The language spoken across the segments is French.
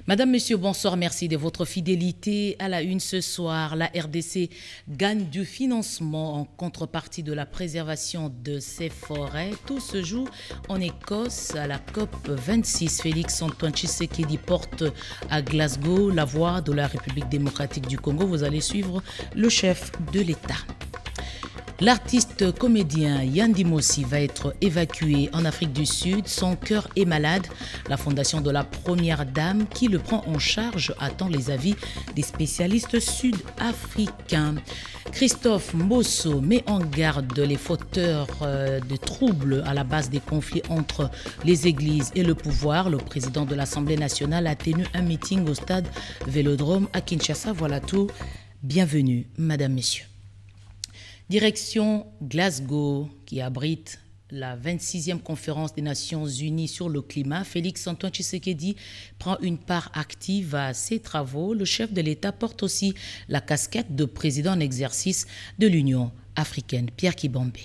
Madame, Monsieur, bonsoir, merci de votre fidélité. À la une ce soir, la RDC gagne du financement en contrepartie de la préservation de ses forêts. Tout se joue en Écosse à la COP 26. Félix-Antoine Tshisekedi porte à Glasgow la voix de la République démocratique du Congo. Vous allez suivre le chef de l'État. L'artiste comédien Yann Dimossi va être évacué en Afrique du Sud. Son cœur est malade. La fondation de la Première Dame, qui le prend en charge, attend les avis des spécialistes sud-africains. Christophe Mbosso met en garde les fauteurs de troubles à la base des conflits entre les églises et le pouvoir. Le président de l'Assemblée nationale a tenu un meeting au stade Vélodrome à Kinshasa. Voilà tout. Bienvenue, Madame, Messieurs. Direction Glasgow, qui abrite la 26e conférence des Nations Unies sur le climat. Félix-Antoine Tshisekedi prend une part active à ces travaux. Le chef de l'État porte aussi la casquette de président en exercice de l'Union africaine. Pierre Kibombe.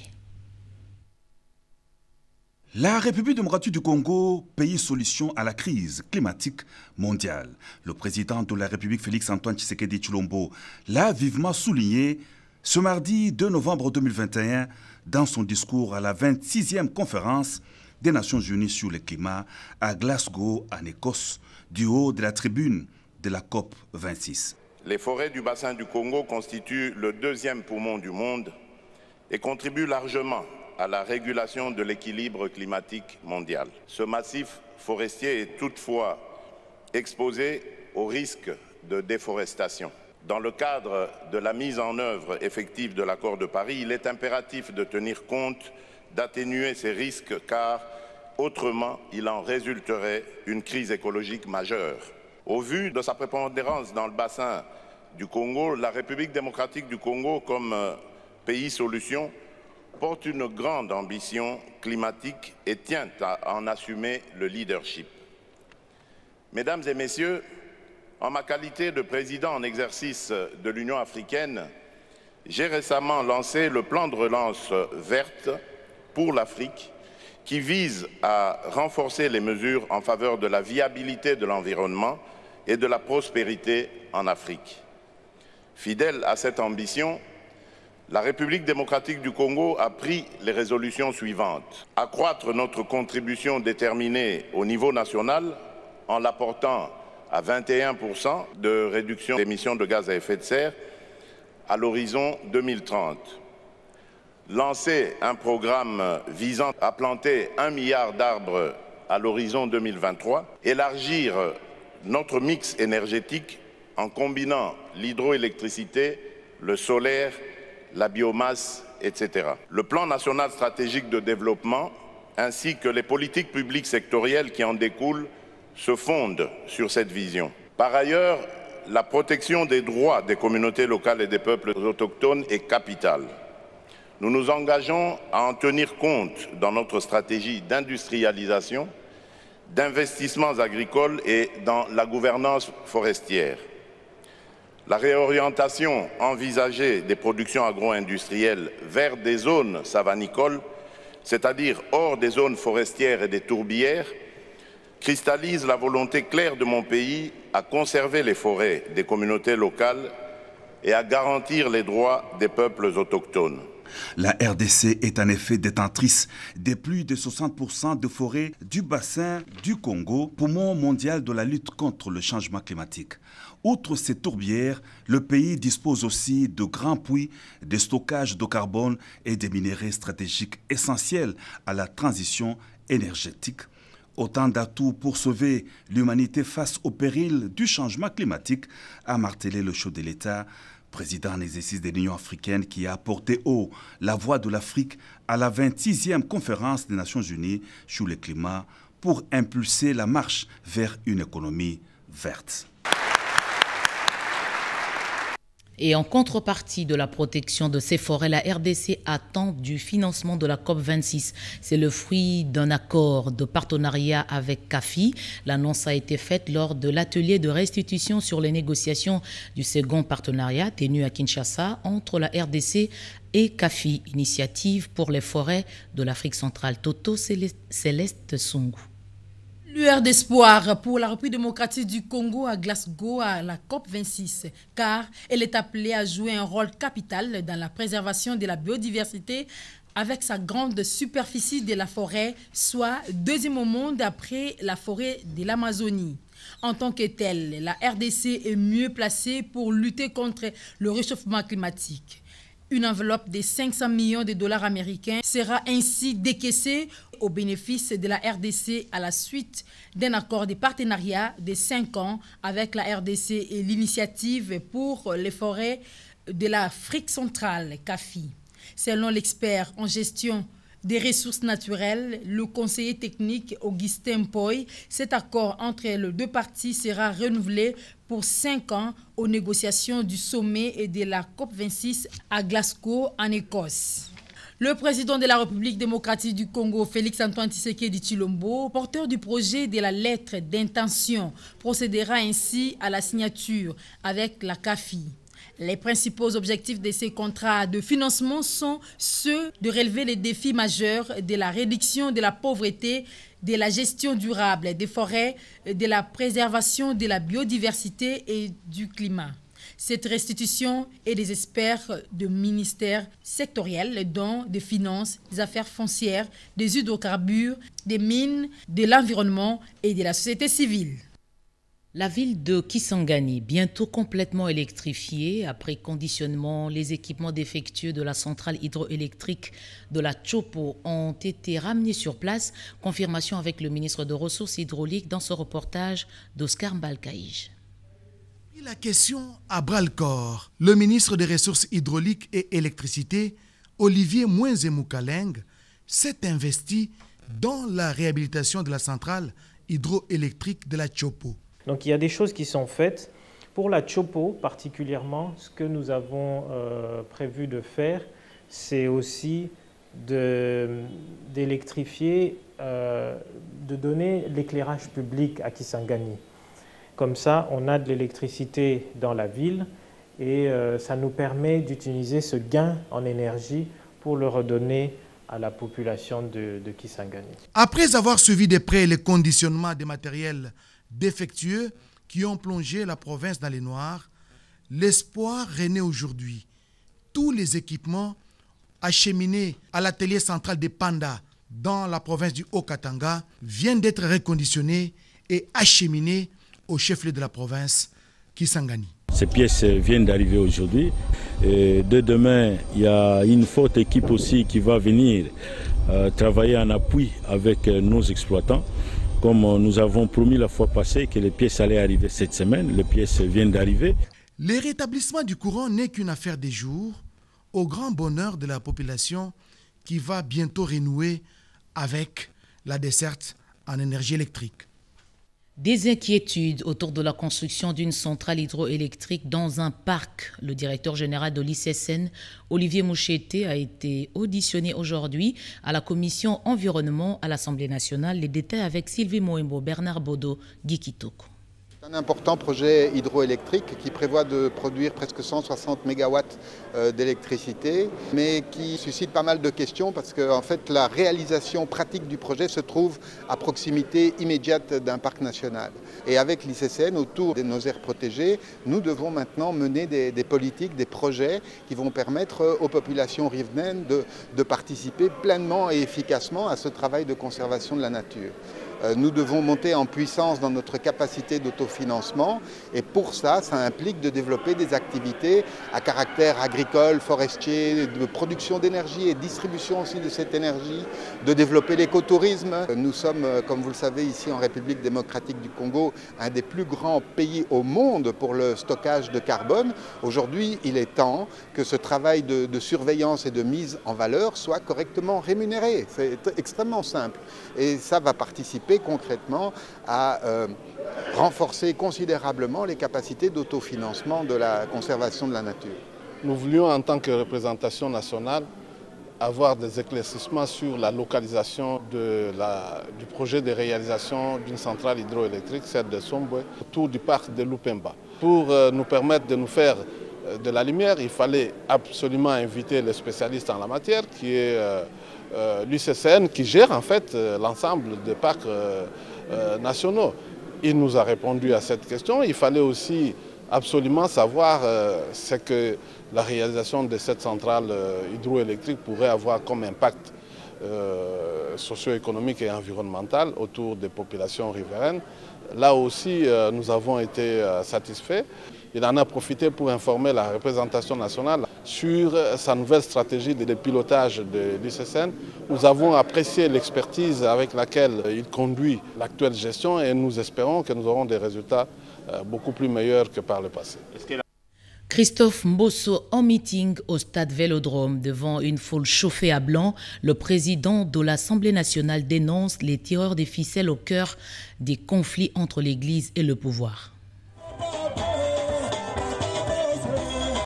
La République démocratique du Congo, pays solution à la crise climatique mondiale. Le président de la République, Félix-Antoine Tshisekedi Tshilombo, l'a vivement souligné ce mardi 2 novembre 2021 dans son discours à la 26e conférence des Nations Unies sur le climat à Glasgow, en Écosse, du haut de la tribune de la COP 26. Les forêts du bassin du Congo constituent le deuxième poumon du monde et contribuent largement à la régulation de l'équilibre climatique mondial. Ce massif forestier est toutefois exposé au risque de déforestation. Dans le cadre de la mise en œuvre effective de l'accord de Paris, il est impératif de tenir compte d'atténuer ces risques car autrement il en résulterait une crise écologique majeure. Au vu de sa prépondérance dans le bassin du Congo, la République démocratique du Congo comme pays solution porte une grande ambition climatique et tient à en assumer le leadership. Mesdames et messieurs, en ma qualité de président en exercice de l'Union africaine, j'ai récemment lancé le plan de relance verte pour l'Afrique qui vise à renforcer les mesures en faveur de la viabilité de l'environnement et de la prospérité en Afrique. Fidèle à cette ambition, la République démocratique du Congo a pris les résolutions suivantes. Accroître notre contribution déterminée au niveau national en l'apportant à 21% de réduction d'émissions de gaz à effet de serre à l'horizon 2030. Lancer un programme visant à planter 1 milliard d'arbres à l'horizon 2023. Élargir notre mix énergétique en combinant l'hydroélectricité, le solaire, la biomasse, etc. Le plan national stratégique de développement ainsi que les politiques publiques sectorielles qui en découlent se fondent sur cette vision. Par ailleurs, la protection des droits des communautés locales et des peuples autochtones est capitale. Nous nous engageons à en tenir compte dans notre stratégie d'industrialisation, d'investissements agricoles et dans la gouvernance forestière. La réorientation envisagée des productions agro-industrielles vers des zones savanicoles, c'est-à-dire hors des zones forestières et des tourbières, cristallise la volonté claire de mon pays à conserver les forêts des communautés locales et à garantir les droits des peuples autochtones. La RDC est en effet détentrice de plus de 60% de forêts du bassin du Congo, poumon mondial de la lutte contre le changement climatique. Outre ces tourbières, le pays dispose aussi de grands puits de stockage de carbone et de minéraux stratégiques essentiels à la transition énergétique. Autant d'atouts pour sauver l'humanité face au péril du changement climatique, a martelé le chef de l'État, président en exercice de l'Union africaine, qui a porté haut la voix de l'Afrique à la 26e conférence des Nations Unies sur le climat pour impulser la marche vers une économie verte. Et en contrepartie de la protection de ces forêts, la RDC attend du financement de la COP 26. C'est le fruit d'un accord de partenariat avec CAFI. L'annonce a été faite lors de l'atelier de restitution sur les négociations du second partenariat tenu à Kinshasa entre la RDC et CAFI, Initiative pour les forêts de l'Afrique centrale. Toto Céleste Songo. Lueur d'espoir pour la République démocratique du Congo à Glasgow à la COP26, car elle est appelée à jouer un rôle capital dans la préservation de la biodiversité avec sa grande superficie de la forêt, soit deuxième au monde après la forêt de l'Amazonie. En tant que telle, la RDC est mieux placée pour lutter contre le réchauffement climatique. Une enveloppe de 500 millions de dollars américains sera ainsi décaissée au bénéfice de la RDC à la suite d'un accord de partenariat de 5 ans avec la RDC et l'initiative pour les forêts de l'Afrique centrale, CAFI. Selon l'expert en gestion des ressources naturelles, le conseiller technique Augustin Poy, cet accord entre les deux parties sera renouvelé pour 5 ans aux négociations du sommet et de la COP26 à Glasgow, en Écosse. Le président de la République démocratique du Congo, Félix-Antoine Tshisekedi Tshilombo, porteur du projet de la lettre d'intention, procédera ainsi à la signature avec la CAFI. Les principaux objectifs de ces contrats de financement sont ceux de relever les défis majeurs de la réduction de la pauvreté, de la gestion durable des forêts, de la préservation de la biodiversité et du climat. Cette restitution est des experts de ministères sectoriels, dont des finances, des affaires foncières, des hydrocarbures, des mines, de l'environnement et de la société civile. La ville de Kisangani, bientôt complètement électrifiée, après conditionnement, les équipements défectueux de la centrale hydroélectrique de la Chopo ont été ramenés sur place. Confirmation avec le ministre des Ressources hydrauliques dans ce reportage d'Oscar Mbalkaïj. La question à bras-le-corps. Le ministre des Ressources hydrauliques et électricité, Olivier Mouenzemoukaleng, s'est investi dans la réhabilitation de la centrale hydroélectrique de la Chopo. Donc il y a des choses qui sont faites. Pour la Chopo particulièrement, ce que nous avons prévu de faire, c'est aussi d'électrifier, de donner l'éclairage public à Kisangani. Comme ça, on a de l'électricité dans la ville et ça nous permet d'utiliser ce gain en énergie pour le redonner à la population de Kisangani. Après avoir suivi de près les conditionnements des matériels défectueux qui ont plongé la province dans les noirs, l'espoir renaît aujourd'hui. Tous les équipements acheminés à l'atelier central des Panda dans la province du Haut-Katanga viennent d'être reconditionnés et acheminés au chef-lieu de la province, Kisangani. Ces pièces viennent d'arriver aujourd'hui. Dès demain, il y a une forte équipe aussi qui va venir travailler en appui avec nos exploitants. Comme nous avons promis la fois passée que les pièces allaient arriver cette semaine, les pièces viennent d'arriver. Le rétablissement du courant n'est qu'une affaire des jours, au grand bonheur de la population qui va bientôt renouer avec la desserte en énergie électrique. Des inquiétudes autour de la construction d'une centrale hydroélectrique dans un parc. Le directeur général de l'ICSN, Olivier Moucheté, a été auditionné aujourd'hui à la commission environnement à l'Assemblée nationale. Les détails avec Sylvie Moembo, Bernard Bodo, Guy Kitoko. Un important projet hydroélectrique qui prévoit de produire presque 160 MW d'électricité, mais qui suscite pas mal de questions parce que en fait, la réalisation pratique du projet se trouve à proximité immédiate d'un parc national. Et avec l'ICSN, autour de nos aires protégées, nous devons maintenant mener des politiques, des projets qui vont permettre aux populations riveraines de participer pleinement et efficacement à ce travail de conservation de la nature. Nous devons monter en puissance dans notre capacité d'autofinancement et pour ça, ça implique de développer des activités à caractère agricole, forestier, de production d'énergie et distribution aussi de cette énergie, de développer l'écotourisme. Nous sommes, comme vous le savez, ici en République démocratique du Congo, un des plus grands pays au monde pour le stockage de carbone. Aujourd'hui, il est temps que ce travail de surveillance et de mise en valeur soit correctement rémunéré. C'est extrêmement simple et ça va participer concrètement à renforcer considérablement les capacités d'autofinancement de la conservation de la nature. Nous voulions en tant que représentation nationale avoir des éclaircissements sur la localisation du projet de réalisation d'une centrale hydroélectrique, celle de Sombwe, autour du parc de Lupemba. Pour nous permettre de nous faire de la lumière, il fallait absolument inviter les spécialistes en la matière, qui est l'UCCN, qui gère en fait l'ensemble des parcs nationaux. Il nous a répondu à cette question. Il fallait aussi absolument savoir ce que la réalisation de cette centrale hydroélectrique pourrait avoir comme impact socio-économique et environnemental autour des populations riveraines. Là aussi, nous avons été satisfaits. Il en a profité pour informer la représentation nationale sur sa nouvelle stratégie de pilotage de l'ICSN. Nous avons apprécié l'expertise avec laquelle il conduit l'actuelle gestion et nous espérons que nous aurons des résultats beaucoup plus meilleurs que par le passé. Christophe Mbosso en meeting au stade Vélodrome devant une foule chauffée à blanc. Le président de l'Assemblée nationale dénonce les tireurs des ficelles au cœur des conflits entre l'Église et le pouvoir.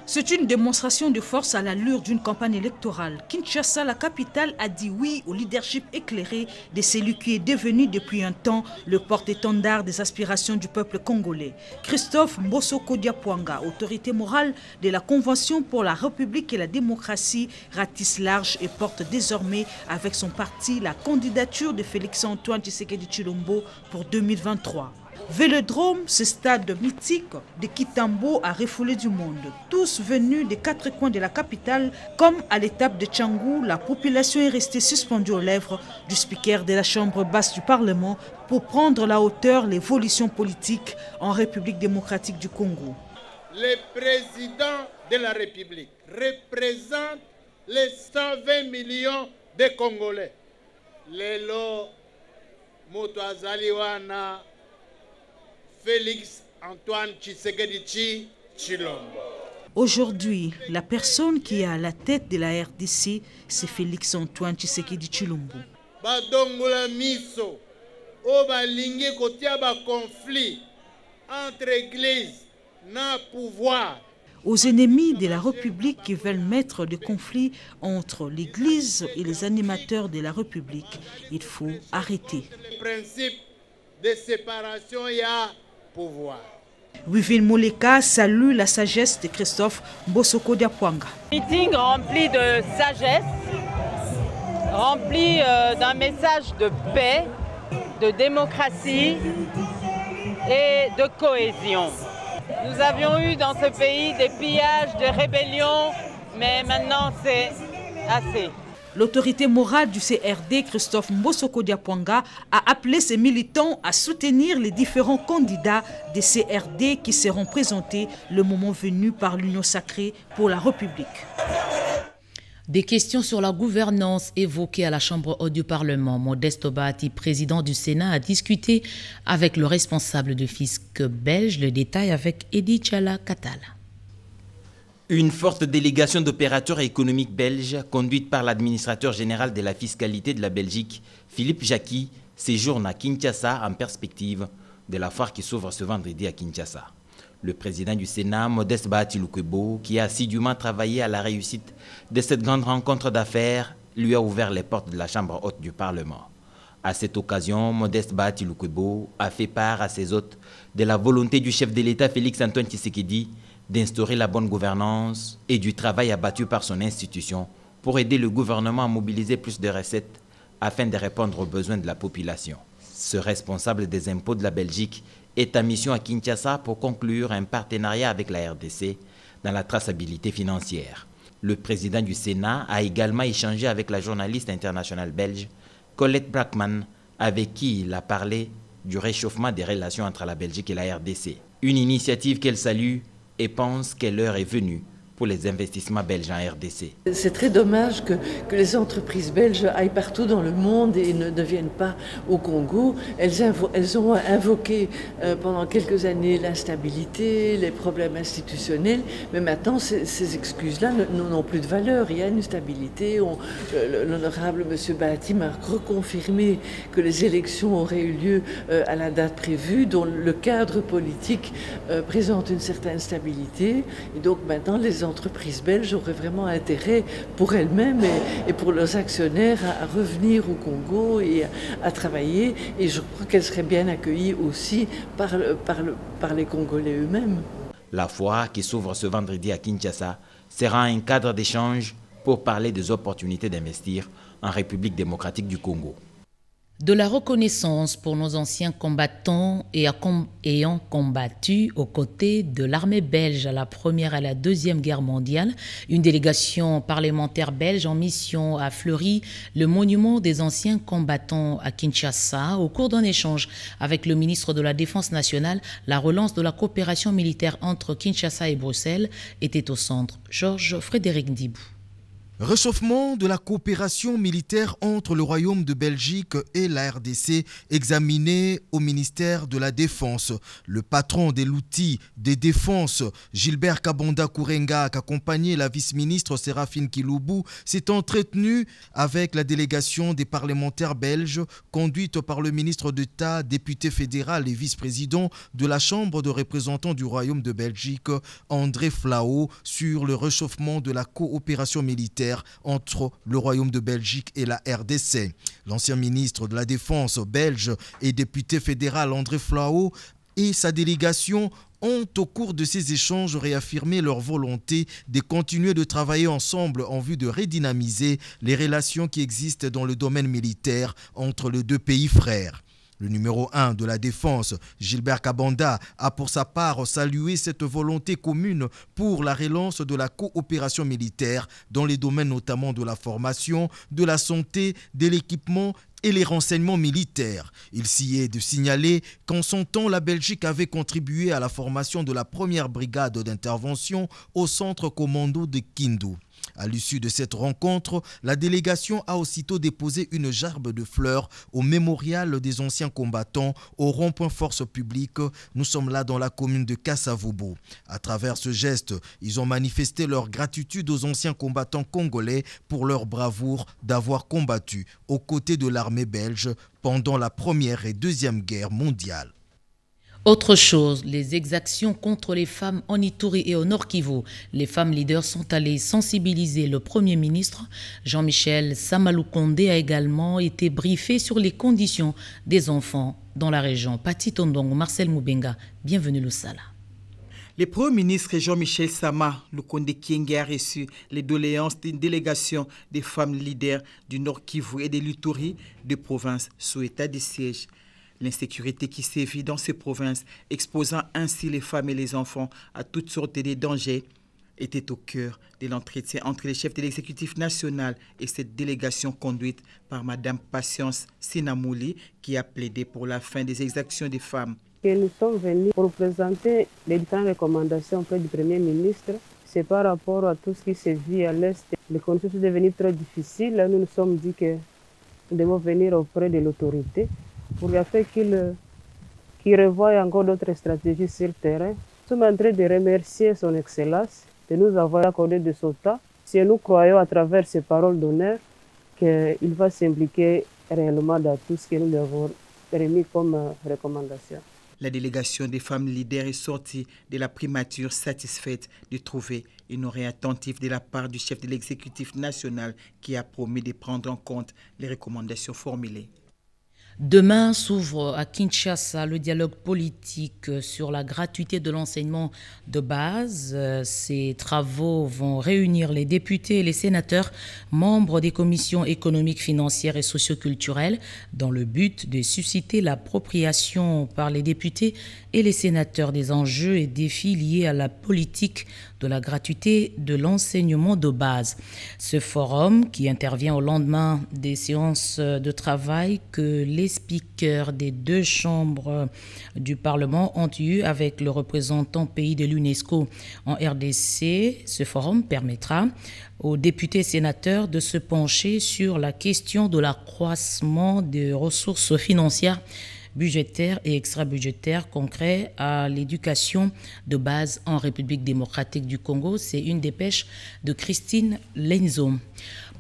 C'est une démonstration de force à l'allure d'une campagne électorale. Kinshasa, la capitale, a dit oui au leadership éclairé de celui qui est devenu depuis un temps le porte-étendard des aspirations du peuple congolais. Christophe Mbosso Kodiapwanga, autorité morale de la Convention pour la République et la démocratie, ratisse large et porte désormais avec son parti la candidature de Félix-Antoine Tshisekedi Tshilombo pour 2023. Vélodrome, ce stade mythique de Kitambo a refoulé du monde. Tous venus des quatre coins de la capitale, comme à l'étape de Tchangou, la population est restée suspendue aux lèvres du speaker de la Chambre basse du Parlement pour prendre la hauteur l'évolution politique en République démocratique du Congo. Le président de la République représente les 120 millions de Congolais. Lelo Motoazaliwana Félix-Antoine Tshisekedi Tshilombo. Aujourd'hui, la personne qui est à la tête de la RDC, c'est Félix-Antoine Tshisekedi Tshilombo. Badongola miso, o balingi kotia ba conflit entre église na pouvoir. Aux ennemis de la République qui veulent mettre des conflits entre l'Église et les animateurs de la République, il faut arrêter. Le principe de séparation y a pouvoir. Wivine Moleka salue la sagesse de Christophe Mbosso Kodiapwanga. Meeting rempli de sagesse, rempli d'un message de paix, de démocratie et de cohésion. Nous avions eu dans ce pays des pillages, des rébellions, mais maintenant c'est assez. L'autorité morale du CRD, Christophe Mbosso Kodiapwanga, a appelé ses militants à soutenir les différents candidats des CRD qui seront présentés le moment venu par l'Union sacrée pour la République. Des questions sur la gouvernance évoquées à la Chambre haute du Parlement. Modeste Bahati, président du Sénat, a discuté avec le responsable du fisc belge. Le détail avec Edi Chala Katala. Une forte délégation d'opérateurs économiques belges, conduite par l'administrateur général de la fiscalité de la Belgique, Philippe Jacqui, séjourne à Kinshasa en perspective de la foire qui s'ouvre ce vendredi à Kinshasa. Le président du Sénat, Modeste Bahati Lukwebo, qui a assidûment travaillé à la réussite de cette grande rencontre d'affaires, lui a ouvert les portes de la Chambre haute du Parlement. À cette occasion, Modeste Bahati Lukwebo a fait part à ses hôtes de la volonté du chef de l'État Félix-Antoine Tshisekedi d'instaurer la bonne gouvernance et du travail abattu par son institution pour aider le gouvernement à mobiliser plus de recettes afin de répondre aux besoins de la population. Ce responsable des impôts de la Belgique est en mission à Kinshasa pour conclure un partenariat avec la RDC dans la traçabilité financière. Le président du Sénat a également échangé avec la journaliste internationale belge Colette Brackman, avec qui il a parlé du réchauffement des relations entre la Belgique et la RDC. Une initiative qu'elle salue et pense que l'heure est venue pour les investissements belges en RDC. C'est très dommage que les entreprises belges aillent partout dans le monde et ne viennent pas au Congo. Elles ont invoqué pendant quelques années l'instabilité, les problèmes institutionnels, mais maintenant ces excuses-là n'ont plus de valeur. Il y a une stabilité. L'honorable M. Bahati m'a reconfirmé que les élections auraient eu lieu à la date prévue, dont le cadre politique présente une certaine stabilité. Et donc maintenant, les entreprises belges auraient vraiment intérêt pour elles-mêmes et pour leurs actionnaires à revenir au Congo et à travailler. Et je crois qu'elles seraient bien accueillies aussi par les Congolais eux-mêmes. La foire qui s'ouvre ce vendredi à Kinshasa sera un cadre d'échange pour parler des opportunités d'investir en République démocratique du Congo. De la reconnaissance pour nos anciens combattants et ayant combattu aux côtés de l'armée belge à la Première et à la Deuxième Guerre mondiale, une délégation parlementaire belge en mission a fleuri le monument des anciens combattants à Kinshasa. Au cours d'un échange avec le ministre de la Défense nationale, la relance de la coopération militaire entre Kinshasa et Bruxelles était au centre. Georges Frédéric Dibou. Réchauffement de la coopération militaire entre le Royaume de Belgique et la RDC examiné au ministère de la Défense. Le patron de l'outil des défenses, Gilbert Kabonda Kourenga, accompagné la vice-ministre Séraphine Kiloubou, s'est entretenu avec la délégation des parlementaires belges conduite par le ministre d'État, député fédéral et vice-président de la Chambre de représentants du Royaume de Belgique, André Flao, sur le réchauffement de la coopération militaire entre le Royaume de Belgique et la RDC. L'ancien ministre de la Défense belge et député fédéral André Flao et sa délégation ont au cours de ces échanges réaffirmé leur volonté de continuer de travailler ensemble en vue de redynamiser les relations qui existent dans le domaine militaire entre les deux pays frères. Le numéro 1 de la Défense, Gilbert Kabonda, a pour sa part salué cette volonté commune pour la relance de la coopération militaire dans les domaines notamment de la formation, de la santé, de l'équipement et les renseignements militaires. Il s'y est de signaler qu'en son temps, la Belgique avait contribué à la formation de la première brigade d'intervention au centre commando de Kindu. À l'issue de cette rencontre, la délégation a aussitôt déposé une gerbe de fleurs au mémorial des anciens combattants au rond-point Force publique. Nous sommes là dans la commune de Kasavubu. À travers ce geste, ils ont manifesté leur gratitude aux anciens combattants congolais pour leur bravoure d'avoir combattu aux côtés de l'armée belge pendant la Première et Deuxième Guerre mondiale. Autre chose, les exactions contre les femmes en Ituri et au Nord Kivu. Les femmes leaders sont allées sensibiliser le Premier ministre. Jean-Michel Samaloukonde a également été briefé sur les conditions des enfants dans la région. Pati Tondongo, Marcel Moubenga, bienvenue le Sala. Le Premier ministre Jean-Michel Samaloukonde Kyenge a reçu les doléances d'une délégation des femmes leaders du Nord Kivu et de l'Ituri, de provinces sous état de siège. L'insécurité qui sévit dans ces provinces, exposant ainsi les femmes et les enfants à toutes sortes de dangers, était au cœur de l'entretien entre les chefs de l'exécutif national et cette délégation conduite par Mme Patience Sinamouli, qui a plaidé pour la fin des exactions des femmes. Nous sommes venus pour présenter les différentes recommandations auprès du Premier ministre. C'est par rapport à tout ce qui se vit à l'Est. Les conditions sont devenues très difficiles. Là, nous nous sommes dit que nous devons venir auprès de l'autorité pour afin qu'il revoie encore d'autres stratégies sur le terrain. Nous sommes en train de remercier son Excellence de nous avoir accordé de son temps. Si nous croyons à travers ses paroles d'honneur qu'il va s'impliquer réellement dans tout ce que nous lui avons remis comme recommandation. La délégation des femmes leaders est sortie de la primature satisfaite de trouver une oreille attentive de la part du chef de l'exécutif national qui a promis de prendre en compte les recommandations formulées. Demain s'ouvre à Kinshasa le dialogue politique sur la gratuité de l'enseignement de base. Ces travaux vont réunir les députés et les sénateurs, membres des commissions économiques, financières et socioculturelles, dans le but de susciter l'appropriation par les députés et les sénateurs des enjeux et défis liés à la politique de la gratuité de l'enseignement de base. Ce forum, qui intervient au lendemain des séances de travail que les speakers des deux chambres du Parlement ont eu avec le représentant pays de l'UNESCO en RDC, ce forum permettra aux députés et sénateurs de se pencher sur la question de l'accroissement des ressources financières budgétaires et extra-budgétaires concrets à l'éducation de base en République démocratique du Congo. C'est une dépêche de Christine Lenzo.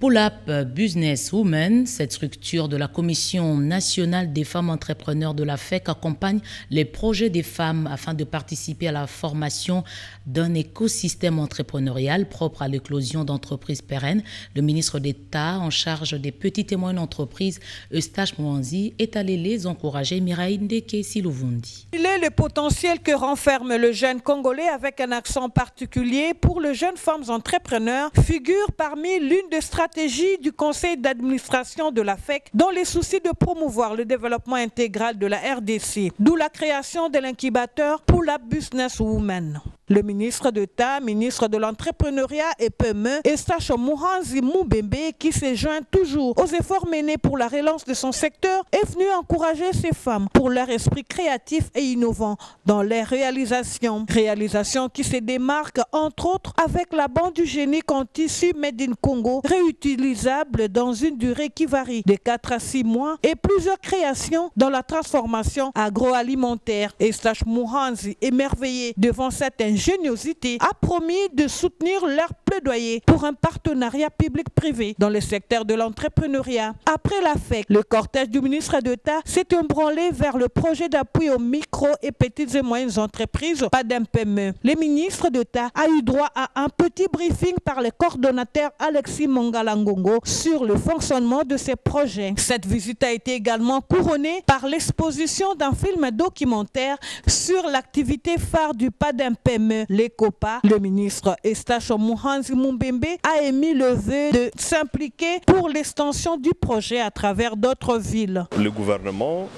Pull-Up Business Women, cette structure de la Commission nationale des femmes entrepreneurs de la FEC, accompagne les projets des femmes afin de participer à la formation d'un écosystème entrepreneurial propre à l'éclosion d'entreprises pérennes. Le ministre d'État en charge des petites et moyennes entreprises, Eustache Mwanzi, est allé les encourager. Miraï Ndeke Silouvundi. Il est le potentiel que renferme le jeune Congolais avec un accent particulier pour les jeunes femmes entrepreneurs figure parmi l'une des stratégies stratégie du conseil d'administration de la FEC dans les soucis de promouvoir le développement intégral de la RDC, d'où la création de l'incubateur pour la Business Woman. Le ministre d'État, ministre de l'Entrepreneuriat et PME, Eustache Mohanzi Mumbembe, qui se joint toujours aux efforts menés pour la relance de son secteur, est venu encourager ces femmes pour leur esprit créatif et innovant dans leurs réalisations. Réalisations qui se démarquent entre autres avec la bande du génie en tissu Made in Congo, réutilisable dans une durée qui varie de 4 à 6 mois et plusieurs créations dans la transformation agroalimentaire. Eustache Mohanzi, émerveillé devant cette ingéniosité, a promis de soutenir leur plaidoyer pour un partenariat public-privé dans le secteur de l'entrepreneuriat. Après la FEC, le cortège du ministre d'État s'est embranlé vers le projet d'appui aux micro et petites et moyennes entreprises, PADEM-PME. Le ministre d'État a eu droit à un petit briefing par le coordonnateur Alexis Mongala-Ngongo sur le fonctionnement de ces projets. Cette visite a été également couronnée par l'exposition d'un film documentaire sur l'activité phare du PADEM-PME, l'ECOPA. Le ministre Eustache Mohanzi Mumbembe a émis le vœu de s'impliquer pour l'extension du projet à travers d'autres villes. Le gouvernement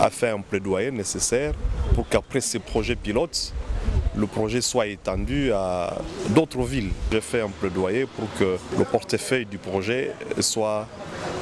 a fait un plaidoyer nécessaire pour qu'après ces projets pilotes, le projet soit étendu à d'autres villes. J'ai fait un plaidoyer pour que le portefeuille du projet soit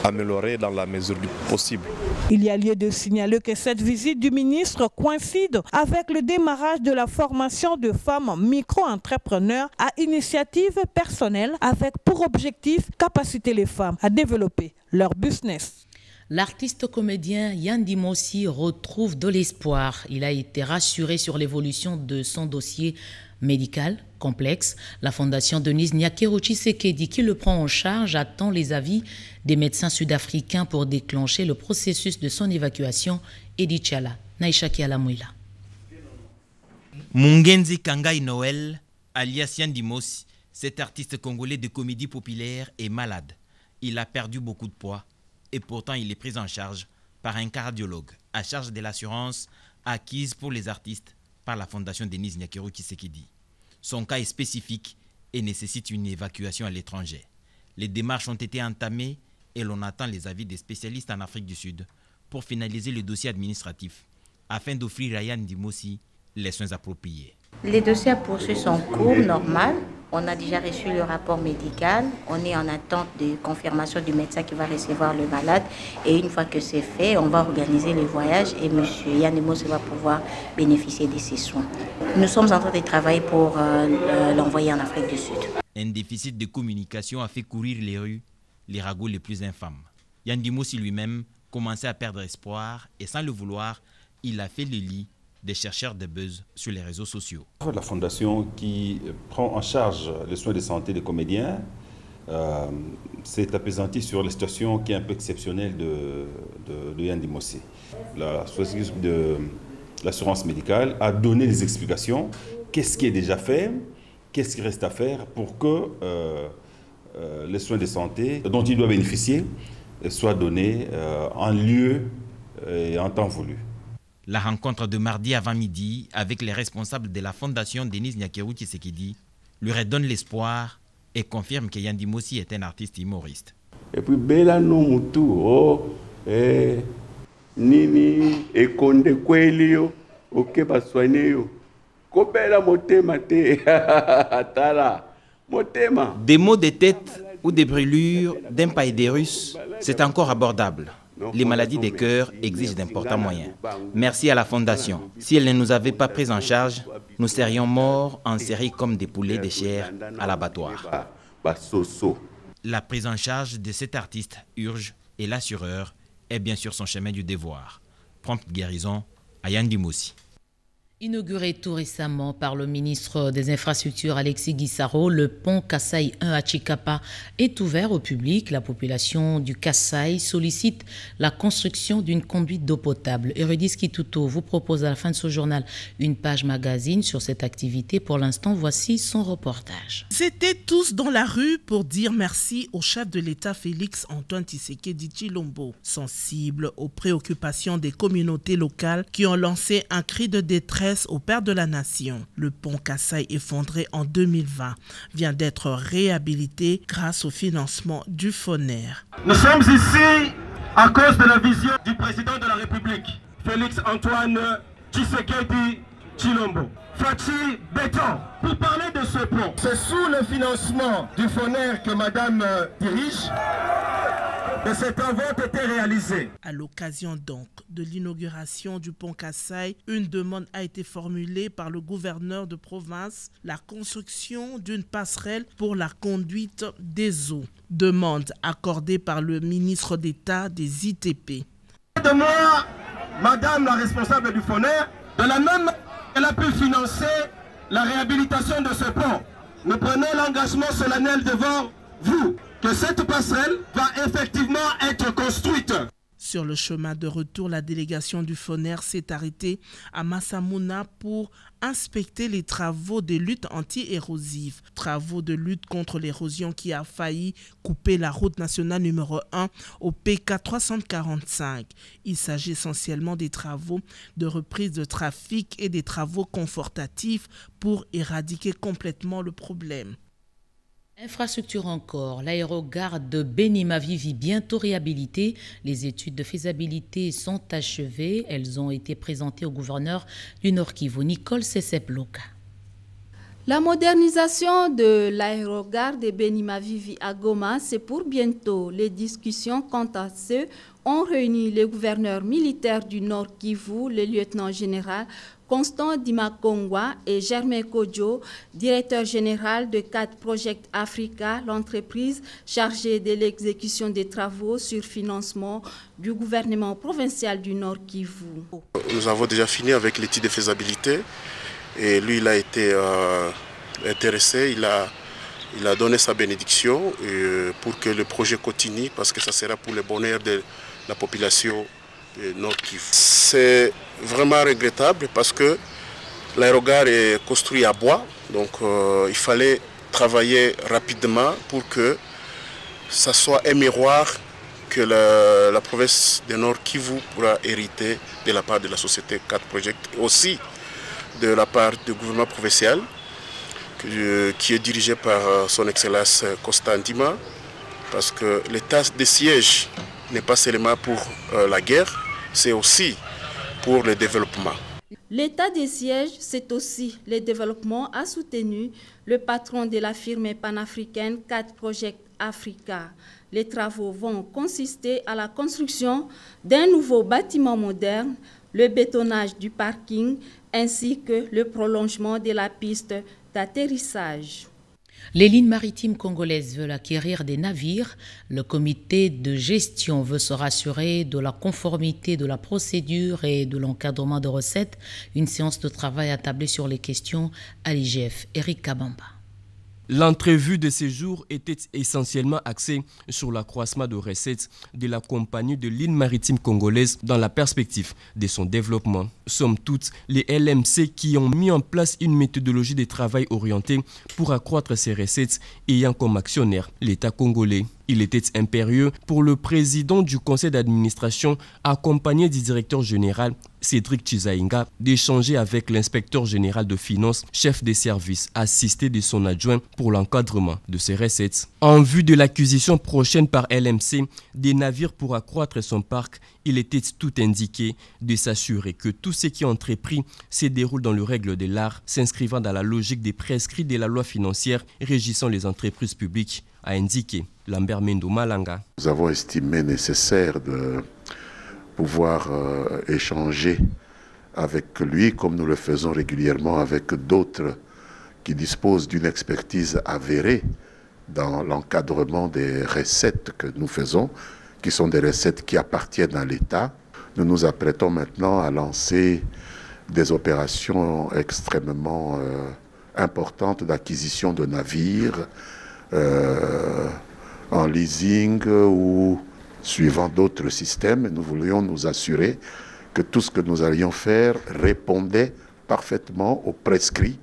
amélioré dans la mesure du possible. Il y a lieu de signaler que cette visite du ministre coïncide avec le démarrage de la formation de femmes micro-entrepreneurs à initiative personnelle avec pour objectif capaciter les femmes à développer leur business. L'artiste comédien Yann Dimossi retrouve de l'espoir. Il a été rassuré sur l'évolution de son dossier médical complexe. La fondation Denise Nyakero Tshisekedi, qui le prend en charge, attend les avis des médecins sud-africains pour déclencher le processus de son évacuation. Edi Tchala, Naishaki Alamouila. Mungenzi Kangai Noël, alias Yann Dimossi, cet artiste congolais de comédie populaire, est malade. Il a perdu beaucoup de poids. Et pourtant, il est pris en charge par un cardiologue à charge de l'assurance acquise pour les artistes par la fondation Denise Nyakero Tshisekedi. Son cas est spécifique et nécessite une évacuation à l'étranger. Les démarches ont été entamées et l'on attend les avis des spécialistes en Afrique du Sud pour finaliser le dossier administratif afin d'offrir à Yann Dimossi les soins appropriés. Les dossiers à poursuivre sont cours normal. On a déjà reçu le rapport médical. On est en attente de confirmation du médecin qui va recevoir le malade. Et une fois que c'est fait, on va organiser le voyage et M. Yann Dimossi va pouvoir bénéficier de ces soins. Nous sommes en train de travailler pour l'envoyer en Afrique du Sud. Un déficit de communication a fait courir les rues les ragots les plus infâmes. Yann Dimossi lui-même commençait à perdre espoir et sans le vouloir, il a fait le lit des chercheurs de buzz sur les réseaux sociaux. La fondation qui prend en charge les soins de santé des comédiens s'est apaisantie sur la situation qui est un peu exceptionnelle de Yann Dimossi. La société de l'assurance médicale a donné des explications. Qu'est-ce qui est déjà fait? Qu'est-ce qui reste à faire pour que les soins de santé dont il doit bénéficier soient donnés en lieu et en temps voulu? La rencontre de mardi avant midi avec les responsables de la fondation Denise Nyakero Tshisekedi lui redonne l'espoir et confirme que Yann Dimossi est un artiste humoriste. Et puis bela no mutu o nini e konde kwelio oke baswaneyo ko bela motema te atala motema. Des maux de tête ou des brûlures d'un païdérus, c'est encore abordable. Les maladies des cœurs exigent d'importants moyens. Merci à la Fondation. Si elle ne nous avait pas pris en charge, nous serions morts en série comme des poulets de chair à l'abattoir. La prise en charge de cet artiste urge et l'assureur est bien sûr son chemin du devoir. Prompte guérison à Yann Dimossi. Inauguré tout récemment par le ministre des Infrastructures Alexis Guissaro, le pont Kasaï 1 à Chikapa est ouvert au public. La population du Kasaï sollicite la construction d'une conduite d'eau potable. Eurydice Kituto vous propose à la fin de ce journal une page magazine sur cette activité. Pour l'instant, voici son reportage. C'était tous dans la rue pour dire merci au chef de l'État Félix Antoine Tshisekedi Tshilombo, sensible aux préoccupations des communautés locales qui ont lancé un cri de détresse s'intéresse au père de la nation. Le pont Kassaï, effondré en 2020, vient d'être réhabilité grâce au financement du FONER. Nous sommes ici à cause de la vision du président de la République, Félix Antoine Tshisekedi Tshilombo. Fachi Béton, pour parler de ce pont, c'est sous le financement du FONER que madame dirige que ces travaux ont été réalisés. À l'occasion donc de l'inauguration du pont Kassaï, une demande a été formulée par le gouverneur de province, la construction d'une passerelle pour la conduite des eaux. Demande accordée par le ministre d'État des ITP. De moi, madame la responsable du FONER, de la même elle a pu financer la réhabilitation de ce pont. Nous prenons l'engagement solennel devant vous que cette passerelle va effectivement être construite. Sur le chemin de retour, la délégation du FONER s'est arrêtée à Massamouna pour inspecter les travaux de lutte anti-érosive. Travaux de lutte contre l'érosion qui a failli couper la route nationale numéro 1 au PK 345. Il s'agit essentiellement des travaux de reprise de trafic et des travaux confortatifs pour éradiquer complètement le problème. Infrastructure encore, l'aérogare de Beni-Mavivi bientôt réhabilitée. Les études de faisabilité sont achevées. Elles ont été présentées au gouverneur du Nord-Kivu, Nicole Sesep-Loka. La modernisation de l'aérogare de Beni-Mavivi à Goma, c'est pour bientôt. Les discussions quant à ce ont réuni les gouverneurs militaires du Nord-Kivu, le lieutenant général Constant Dimakongwa et Germain Kodjo, directeur général de CAD Project Africa, l'entreprise chargée de l'exécution des travaux sur financement du gouvernement provincial du Nord-Kivu. Nous avons déjà fini avec l'étude de faisabilité et lui il a été intéressé, il a donné sa bénédiction pour que le projet continue parce que ça sera pour le bonheur de la population Nord-Kivu. C'est vraiment regrettable parce que l'aérogare est construit à bois, donc il fallait travailler rapidement pour que ça soit un miroir que la province du Nord-Kivu pourra hériter de la part de la société CAD Project, et aussi de la part du gouvernement provincial qui est dirigé par son Excellence Constant Ndima, parce que l'état de siège n'est pas seulement pour la guerre, c'est aussi pour le développement. L'état des sièges, c'est aussi le développement, a soutenu le patron de la firme panafricaine CAD Project Africa. Les travaux vont consister à la construction d'un nouveau bâtiment moderne, le bétonnage du parking ainsi que le prolongement de la piste d'atterrissage. Les lignes maritimes congolaises veulent acquérir des navires. Le comité de gestion veut se rassurer de la conformité de la procédure et de l'encadrement de recettes. Une séance de travail a tablé sur les questions à l'IGF. Eric Kabamba. L'entrevue de ces jours était essentiellement axée sur l'accroissement de recettes de la compagnie de lignes maritimes congolaises dans la perspective de son développement. Somme toute, les LMC qui ont mis en place une méthodologie de travail orientée pour accroître ces recettes ayant comme actionnaire l'État congolais. Il était impérieux pour le président du conseil d'administration, accompagné du directeur général Cédric Chizaïnga, d'échanger avec l'inspecteur général de finances, chef des services, assisté de son adjoint pour l'encadrement de ces recettes. En vue de l'acquisition prochaine par LMC des navires pour accroître son parc, il était tout indiqué de s'assurer que tout ce qui est entrepris se déroule dans les règles de l'art, s'inscrivant dans la logique des prescrits de la loi financière régissant les entreprises publiques, a indiqué Lambert Mendo Malanga. Nous avons estimé nécessaire de pouvoir échanger avec lui, comme nous le faisons régulièrement avec d'autres qui disposent d'une expertise avérée dans l'encadrement des recettes que nous faisons, qui sont des recettes qui appartiennent à l'État. Nous nous apprêtons maintenant à lancer des opérations extrêmement importantes d'acquisition de navires, en leasing ou suivant d'autres systèmes. Nous voulions nous assurer que tout ce que nous allions faire répondait parfaitement aux prescrits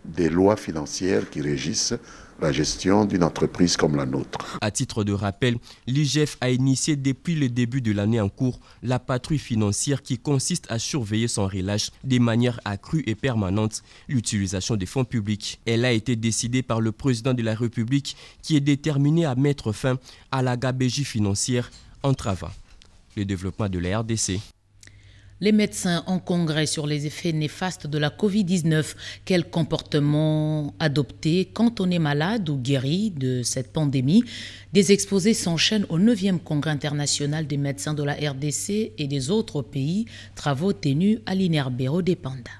des lois financières qui régissent la gestion d'une entreprise comme la nôtre. À titre de rappel, l'IGF a initié depuis le début de l'année en cours la patrouille financière qui consiste à surveiller sans relâche de manière accrue et permanente l'utilisation des fonds publics. Elle a été décidée par le président de la République qui est déterminé à mettre fin à la gabegie financière entravant le développement de la RDC. Les médecins en congrès sur les effets néfastes de la Covid-19. Quel comportement adopter quand on est malade ou guéri de cette pandémie? Des exposés s'enchaînent au 9e congrès international des médecins de la RDC et des autres pays. Travaux tenus à l'INERBERO des Panda.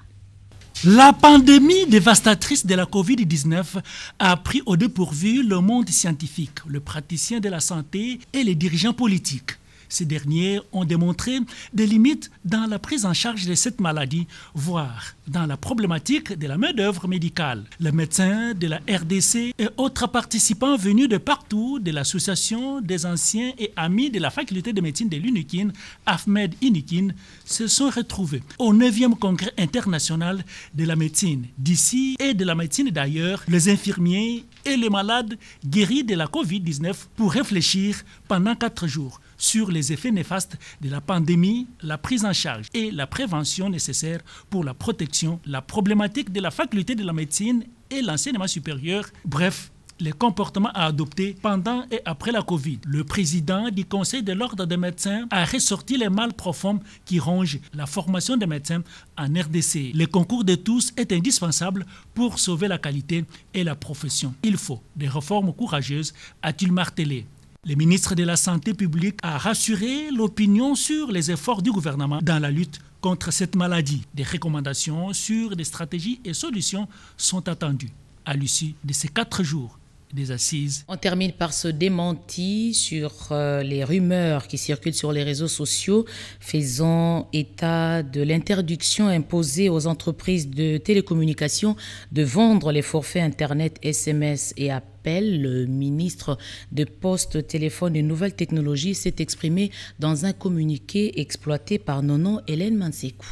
La pandémie dévastatrice de la Covid-19 a pris au dépourvu le monde scientifique, le praticien de la santé et les dirigeants politiques. Ces derniers ont démontré des limites dans la prise en charge de cette maladie, voire dans la problématique de la main-d'œuvre médicale. Les médecins de la RDC et autres participants venus de partout de l'association des anciens et amis de la faculté de médecine de l'UNIKIN, Ahmed Inikin, se sont retrouvés au 9e congrès international de la médecine d'ici et de la médecine d'ailleurs, les infirmiers et les malades guéris de la Covid-19 pour réfléchir pendant 4 jours sur les effets néfastes de la pandémie, la prise en charge et la prévention nécessaires pour la protection, la problématique de la faculté de la médecine et l'enseignement supérieur, bref, les comportements à adopter pendant et après la Covid. Le président du Conseil de l'Ordre des médecins a ressorti les mal profonds qui rongent la formation des médecins en RDC. Le concours de tous est indispensable pour sauver la qualité et la profession. Il faut des réformes courageuses, a-t-il martelé. Le ministre de la Santé publique a rassuré l'opinion sur les efforts du gouvernement dans la lutte contre cette maladie. Des recommandations sur des stratégies et solutions sont attendues à l'issue de ces 4 jours des assises. On termine par ce démenti sur les rumeurs qui circulent sur les réseaux sociaux faisant état de l'interdiction imposée aux entreprises de télécommunications de vendre les forfaits Internet, SMS et appels. Le ministre de Poste, Téléphone et Nouvelles Technologies s'est exprimé dans un communiqué exploité par Nono Hélène Mansekou.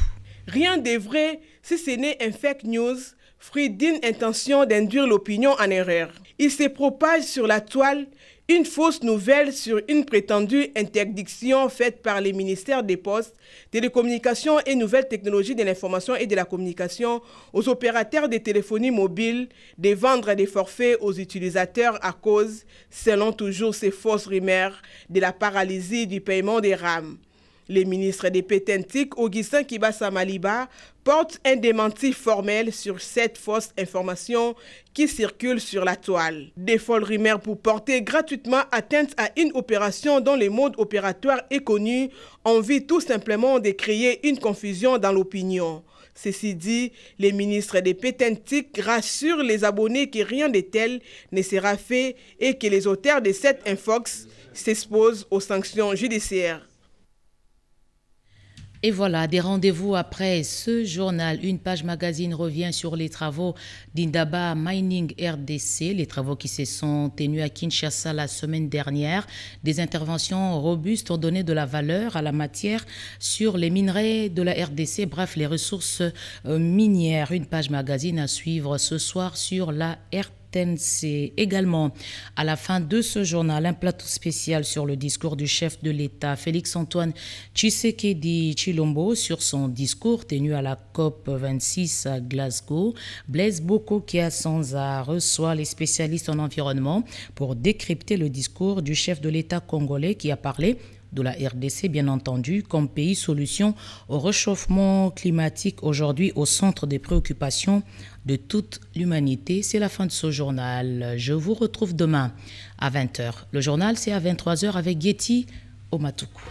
Rien de vrai si ce n'est un fake news, fruit d'une intention d'induire l'opinion en erreur. Il se propage sur la toile une fausse nouvelle sur une prétendue interdiction faite par les ministères des Postes, Télécommunications et Nouvelles Technologies de l'Information et de la Communication aux opérateurs de téléphonie mobile de vendre des forfaits aux utilisateurs à cause, selon toujours ces fausses rumeurs, de la paralysie du paiement des RAM. Le ministre des Pétentique, Augustin Kibasa Maliba, porte un démenti formel sur cette fausse information qui circule sur la toile. Des folles rumeurs pour porter gratuitement atteinte à une opération dont le mode opératoire est connu, en vue tout simplement de créer une confusion dans l'opinion. Ceci dit, le ministre des Pétentique rassure les abonnés que rien de tel ne sera fait et que les auteurs de cette infox s'exposent aux sanctions judiciaires. Et voilà, des rendez-vous après ce journal. Une page magazine revient sur les travaux d'Indaba Mining RDC, les travaux qui se sont tenus à Kinshasa la semaine dernière. Des interventions robustes ont donné de la valeur à la matière sur les minerais de la RDC, bref, les ressources minières. Une page magazine à suivre ce soir sur la RDC. Également, à la fin de ce journal, un plateau spécial sur le discours du chef de l'État, Félix-Antoine Tshisekedi Tshilombo, sur son discours tenu à la COP26 à Glasgow. Blaise Boko Kiasanza reçoit les spécialistes en environnement pour décrypter le discours du chef de l'État congolais qui a parlé de la RDC, bien entendu, comme pays solution au réchauffement climatique, aujourd'hui au centre des préoccupations de toute l'humanité. C'est la fin de ce journal. Je vous retrouve demain à 20h. Le journal, c'est à 23h avec Getty Omatuku.